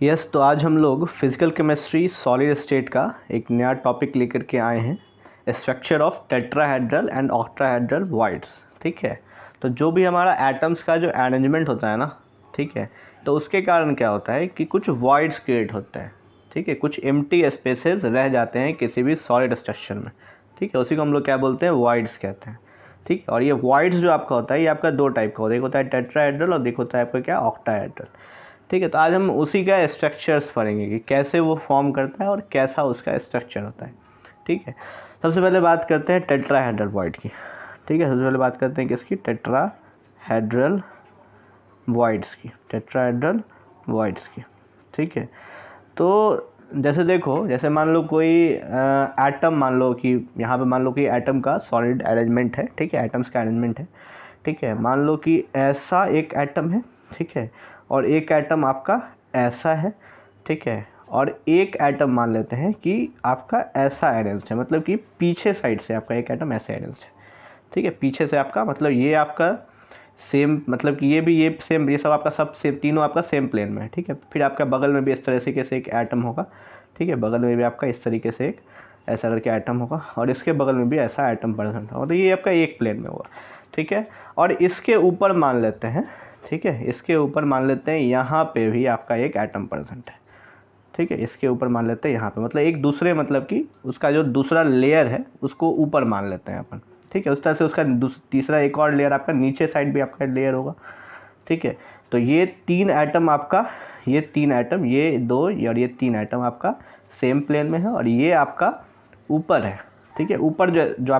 Yes तो आज हम लोग फिज़िकल केमिस्ट्री सॉलिड स्टेट का एक नया टॉपिक लेकर के आए हैं, structure of tetrahedral and octahedral voids. ठीक है, तो जो भी हमारा एटम्स का जो अरेंजमेंट होता है ना, ठीक है, तो उसके कारण क्या होता है कि कुछ वॉइड्स क्रिएट होते हैं। ठीक है, कुछ एम्प्टी स्पेसेस रह जाते हैं किसी भी सॉलिड स्ट्रक्चर में। ठीक है, उसी को हम लोग क्या बोलते हैं, वॉइड्स कहते हैं। ठीक है, और ये वॉइड्स जो आपका होता है ये आपका दो टाइप का होता है, एक होता है टेट्राहेड्रल और एक होता है आपका क्या, ऑक्टाहेड्रल। ठीक है, तो आज हम उसी का स्ट्रक्चर्स पढ़ेंगे कि कैसे वो फॉर्म करता है और कैसा उसका स्ट्रक्चर होता है। ठीक है, सबसे पहले बात करते हैं टेट्राहेड्रल वॉइड की। ठीक है, सबसे पहले बात करते हैं किसकी, टेट्राहेड्रल वॉइड्स की, टेट्राहेड्रल वॉइड्स की। ठीक है, तो जैसे देखो, जैसे मान लो कोई एटम, मान लो कि यहाँ पे मान लो कि एटम का सॉलिड अरेंजमेंट है। ठीक है, एटम्स का अरेंजमेंट है। ठीक है, मान लो कि ऐसा एक एटम है। ठीक है, और एक एटम आपका ऐसा है। ठीक है, और एक एटम मान लेते हैं कि आपका ऐसा अरेंज है, मतलब कि पीछे साइड से आपका एक एटम ऐसे अरेंज है। ठीक है, पीछे से आपका मतलब ये आपका सेम, मतलब कि ये भी ये सेम, ये सब आपका सब सेम, तीनों आपका सेम प्लेन में है। ठीक है, फिर आपका बगल में भी इस तरीके से एक एटम होगा। ठीक है, बगल में भी आपका इस तरीके से एक ऐसा करके एटम होगा, और इसके बगल में भी ऐसा एटम प्रेजेंट होगा। तो ये आपका एक प्लेन में होगा। ठीक है, और इसके ऊपर मान लेते हैं, ठीक है, इसके ऊपर मान लेते हैं यहाँ पे भी आपका एक एटम प्रेजेंट है। ठीक है, इसके ऊपर मान लेते हैं यहाँ पे, मतलब एक दूसरे, मतलब कि उसका जो दूसरा लेयर है उसको ऊपर मान लेते हैं अपन। ठीक है, उस तरह से उसका तीसरा एक और लेयर आपका नीचे साइड भी आपका लेयर होगा। ठीक है, तो ये तीन एटम आपका, ये तीन एटम, ये दो और ये तीन एटम आपका सेम प्लेन में है, और ये आपका ऊपर है। ठीक है, ऊपर जो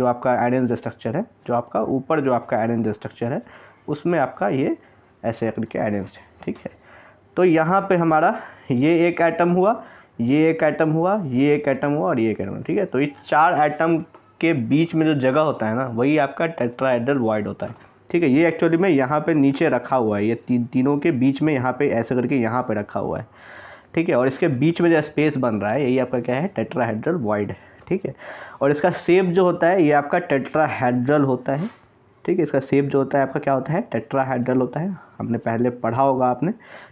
आपका अरेंज स्ट्रक्चर है, जो आपका ऊपर जो आपका अरेंज स्ट्रक्चर है उसमें आपका ये ऐसे करके अरेंज है। ठीक है, तो यहाँ पे हमारा ये एक एटम हुआ, ये एक एटम हुआ, ये एक एटम हुआ और ये एक एटम। ठीक है, तो ये चार एटम के बीच में जो जगह होता है ना, वही आपका टेट्राहेड्रल वॉइड होता है। ठीक है, ये एक्चुअली में यहाँ पे नीचे रखा हुआ है, ये तीनों के बीच में यहाँ पे ऐसे करके यहाँ पे रखा हुआ है। ठीक है, और इसके बीच में जो स्पेस बन रहा है यही आपका क्या है, टेट्राहेड्रल वॉइड है। ठीक है, और इसका शेप जो होता है ये आपका टेट्राहेड्रल होता है। ठीक है, इसका शेप जो होता है आपका क्या होता है, टेट्राहेड्रल होता है। हमने पहले पढ़ा होगा आपने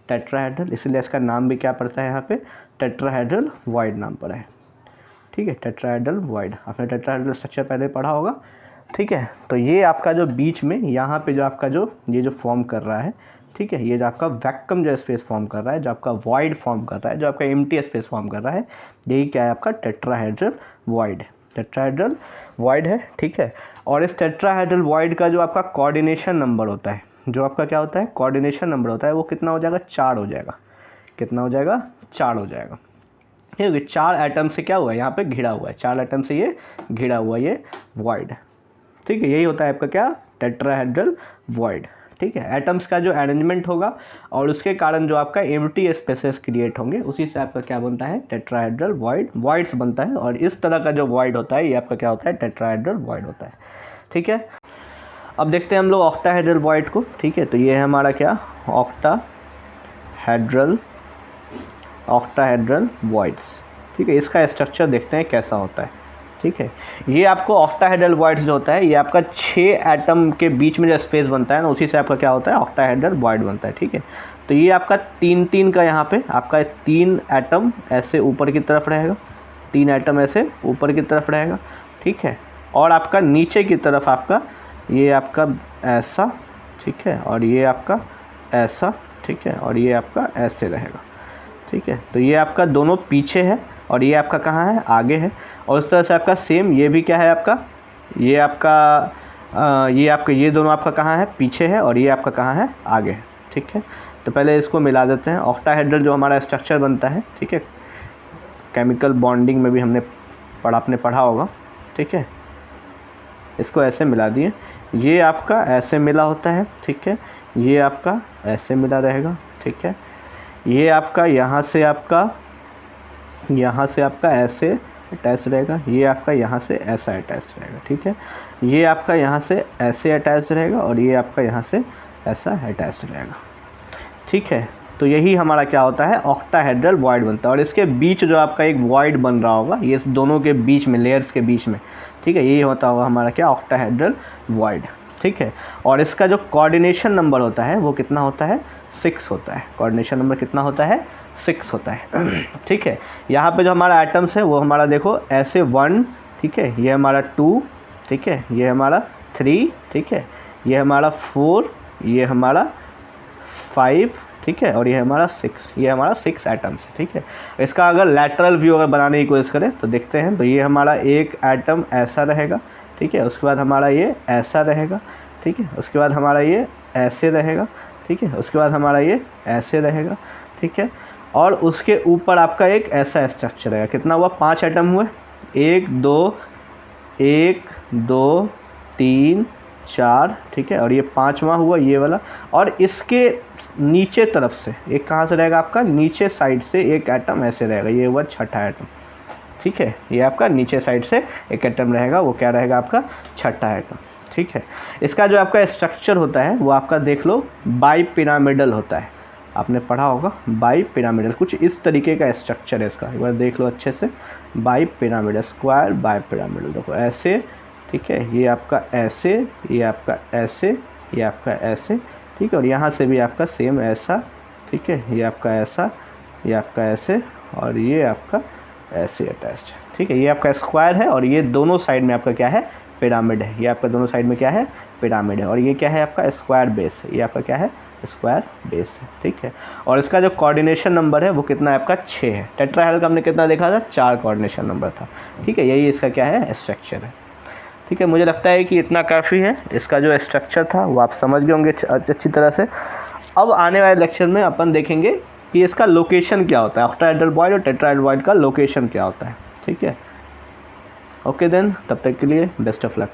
टेट्राहेड्रल, इसलिए इसका नाम भी क्या पड़ता है यहाँ पे, टेट्राहेड्रल वॉइड नाम पड़ा है। ठीक है, टेट्राहेड्रल वॉइड, आपने टेट्राहेड्रल स्ट्रक्चर पहले पढ़ा होगा। ठीक है, तो ये आपका जो बीच में यहाँ पे जो आपका जो ये जो फॉर्म कर रहा है, ठीक है, ये जो आपका वैक्यूम जो स्पेस फॉर्म कर रहा है, जो आपका वॉइड फॉर्म कर रहा है, जो आपका एम्प्टी स्पेस फॉर्म कर रहा है, यही क्या है, आपका टेट्राहेड्रल वॉइड है, टेट्राहेड्रल वॉइड है। ठीक है, और इस टेट्राहेड्रल वॉइड का जो आपका कोऑर्डिनेशन नंबर होता है, जो आपका क्या होता है, कोऑर्डिनेशन नंबर होता है, वो कितना हो जाएगा, 4 हो जाएगा। कितना हो जाएगा, 4 हो जाएगा। ठीक है, 4 एटम से क्या हुआ है, यहाँ पे घिरा हुआ है, 4 एटम से ये घिरा हुआ है, ये वॉइड है। ठीक है, यही होता है आपका क्या, टेट्राहेड्रल वॉइड। ठीक है, एटम्स का जो अरेंजमेंट होगा और उसके कारण जो आपका एम्प्टी स्पेसेस क्रिएट होंगे, उसी से आपका क्या बनता है, टेट्राहेड्रल वॉइड्स बनता है। और इस तरह का जो वॉइड होता है ये आपका क्या होता है, टेट्राहेड्रल वॉइड होता है। ठीक है, अब देखते हैं हम लोग ऑक्टाहेड्रल वॉइड को। ठीक है, तो ये है हमारा क्या, ऑक्टाहेड्रल वॉइड्स। ठीक है, इसका स्ट्रक्चर देखते हैं कैसा होता है। ठीक है, ये आपको ऑक्टाहेड्रल वॉइड्स जो होता है ये आपका 6 एटम के बीच में जो स्पेस बनता है ना, उसी से आपका क्या होता है, ऑक्टाहेड्रल वॉइड बनता है। ठीक है, तो ये आपका 3-3 का, यहाँ पे आपका 3 एटम ऐसे ऊपर की तरफ रहेगा, 3 एटम ऐसे ऊपर की तरफ रहेगा। ठीक है, और आपका नीचे की तरफ आपका ये आपका ऐसा, ठीक है, और ये आपका ऐसा, ठीक है, और ये आपका ऐसे रहेगा। ठीक है, तो ये आपका दोनों पीछे है और ये आपका कहाँ है, आगे है। और उस तरह से आपका सेम ये भी क्या है आपका, ये आपका ये दोनों आपका कहाँ है, पीछे है, और ये आपका कहाँ है, आगे है। ठीक है, तो पहले इसको मिला देते हैं। ऑक्टाहेड्रल जो हमारा स्ट्रक्चर बनता है, ठीक है, केमिकल बॉन्डिंग में भी आपने पढ़ा होगा। ठीक है, इसको ऐसे मिला दिए, ये आपका ऐसे मिला होता है। ठीक है, ये आपका ऐसे मिला रहेगा। ठीक है, ये आपका यहाँ से आपका ऐसे अटैच रहेगा, ये आपका यहाँ से ऐसा अटैच रहेगा। ठीक है, ये आपका यहाँ से ऐसे अटैच रहेगा और ये आपका यहाँ से ऐसा अटैच रहेगा। ठीक है, तो यही हमारा क्या होता है, ऑक्टाहेड्रल वॉइड बनता है। और इसके बीच जो आपका एक वॉइड बन रहा होगा, ये दोनों के बीच में, लेयर्स के बीच में, ठीक है, यही होता होगा हमारा क्या, ऑक्टाहेड्रल वॉइड। ठीक है, और इसका जो कोऑर्डिनेशन नंबर होता है वो कितना होता है, 6 होता है। कोऑर्डिनेशन नंबर कितना होता है? 6 होता है। ठीक है, यहाँ पे जो हमारा एटम्स है वो हमारा देखो ऐसे 1, ठीक है, ये हमारा 2, ठीक है, ये हमारा 3, ठीक है, ये हमारा 4, ये हमारा 5, ठीक है, और ये हमारा 6, ये हमारा 6 एटम्स है। ठीक है, इसका अगर लैटरल व्यू अगर बनाने की कोशिश करें तो देखते हैं, तो ये हमारा एक एटम ऐसा रहेगा, ठीक है, उसके बाद हमारा ये ऐसा रहेगा, ठीक है, उसके बाद हमारा ये ऐसे रहेगा, ठीक है, उसके बाद हमारा ये ऐसे रहेगा, ठीक है, और उसके ऊपर आपका एक ऐसा स्ट्रक्चर रहेगा। कितना हुआ? 5 एटम हुए, 1 2 3 4, ठीक है, और ये 5वां हुआ ये वाला, और इसके नीचे तरफ से एक कहाँ से रहेगा आपका? नीचे साइड से एक एटम ऐसे रहेगा, ये हुआ 6ठा एटम। ठीक है, ये आपका नीचे साइड से एक एटम रहेगा, वो क्या रहेगा? आपका 6ठा एटम। ठीक है, इसका जो आपका स्ट्रक्चर होता है वो आपका देख लो बाई पिरामिडल होता है। आपने पढ़ा होगा बाई पिरामिडल, कुछ इस तरीके का स्ट्रक्चर है इसका, एक बार देख लो अच्छे से। Bi pyramidal, square bi pyramidal, देखो ऐसे, ठीक है, ये आपका ऐसे, ये आपका ऐसे, ये आपका ऐसे, ठीक है, और यहाँ से भी आपका सेम ऐसा, ठीक है, ये आपका ऐसा, ये आपका ऐसे, और ये आपका ऐसे अटैच्ड। ठीक है, ये आपका स्क्वायर है, और ये दोनों साइड में आपका क्या है? पिरामिड है। ये आपका दोनों साइड में क्या है? पिरामिड है। और ये क्या है? आपका स्क्वायर बेस है। ये आपका क्या है? स्क्वायर बेस है। ठीक है, और इसका जो कोऑर्डिनेशन नंबर है वो कितना है? आपका 6 है। टेट्राहेड्रल का हमने कितना देखा था? 4 कोऑर्डिनेशन नंबर था। ठीक है, यही इसका क्या है? स्ट्रक्चर है। ठीक है, मुझे लगता है कि इतना काफ़ी है। इसका जो स्ट्रक्चर था वो आप समझ गए होंगे अच्छी तरह से। अब आने वाले लेक्चर में अपन देखेंगे कि इसका लोकेशन क्या होता है, ऑक्टाहेड्रल वॉइड और टेट्राहेड्रल वॉइड का लोकेशन क्या होता है। ठीक है, ओके देन, तब तक के लिए बेस्ट ऑफ लक।